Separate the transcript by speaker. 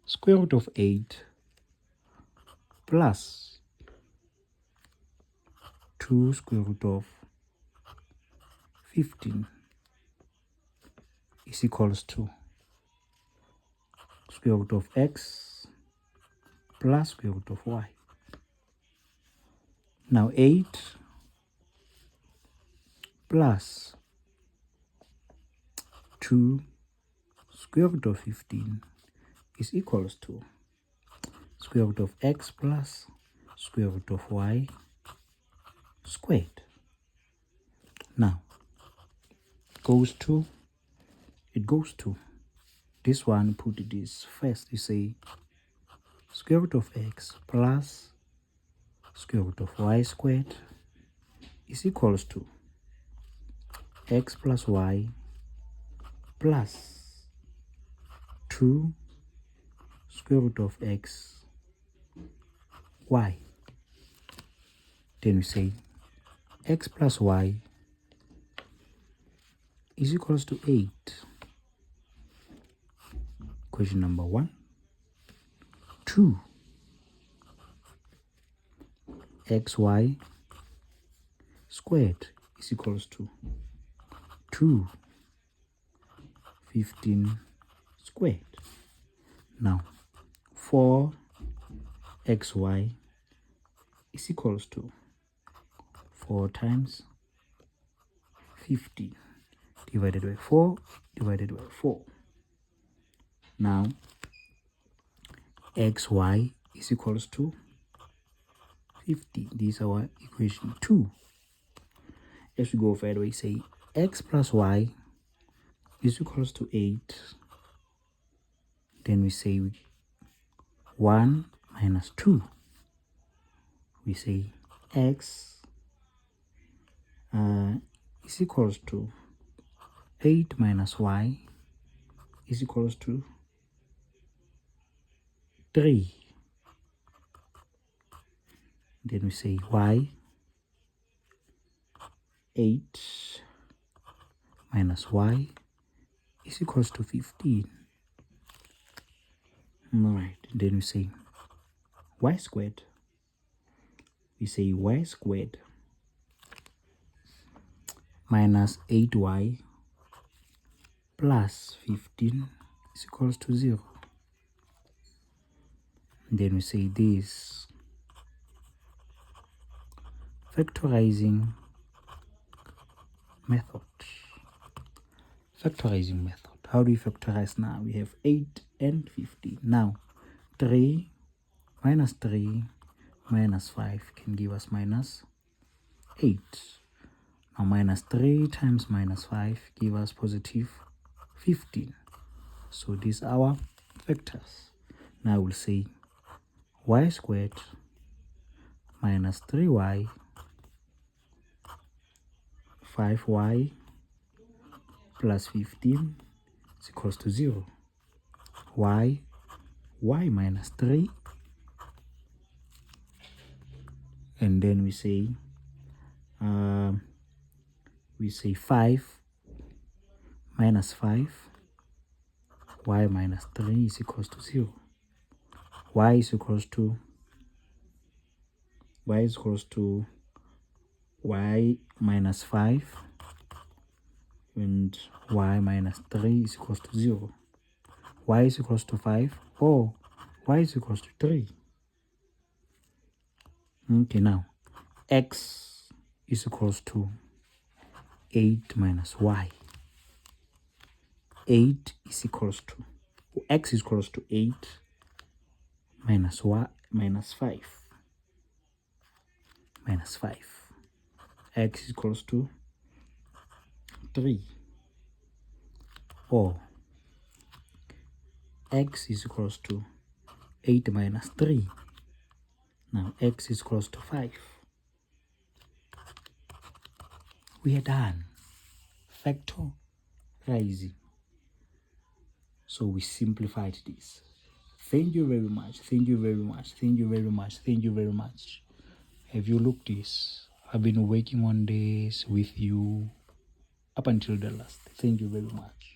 Speaker 1: Square root of 8 plus 2 square root of 15 is equals to square root of x plus square root of y. Now 8 plus 2 square root of 15 is equals to square root of x plus square root of y squared. Now it goes to this one. Put this first. You say square root of x plus square root of y squared is equals to x plus y plus 2 square root of x y. Then we say x plus y is equals to 8. Equation number 1. 2 xy squared is equals to 2 15 squared. Now 4 xy is equals to 4 times 15 divided by 4 divided by 4. Now xy is equals to 50. This is our equation 2. As we go further, we say x plus y is equals to 8. Then we say 1 minus 2. We say x is equals to 8 minus y is equals to 3. Then we say y 8 minus y is equals to 15. Alright, then we say y squared. We say y squared minus 8y plus 15 is equals to 0. Then we say this factorizing method. Factorizing method. How do we factorize now? We have 8 and 15. Now 3 minus 3 minus 5 can give us minus 8. Now minus 3 times minus 5 give us positive 15. So these are our vectors. Now we'll say y squared minus 3y 5y plus 15 is equals to 0. y minus 3, and then we say 5 minus 5 y minus 3 is equals to 0. y is equals to y minus 5 and y minus 3 is equals to 0. Y is equals to 5 or y is equals to 3. Okay, now x is equals to 8 minus y. 8 is equals to, x is equals to 8 minus y minus 5. Minus 5. X is equals to 3. Or x is equals to 8 minus 3. Now x is equals to 5. We are done. Factorizing. So we simplified this. Thank you very much. Thank you very much. Thank you very much. Thank you very much. Have you looked this? I've been working on this with you up until the last. Thank you very much.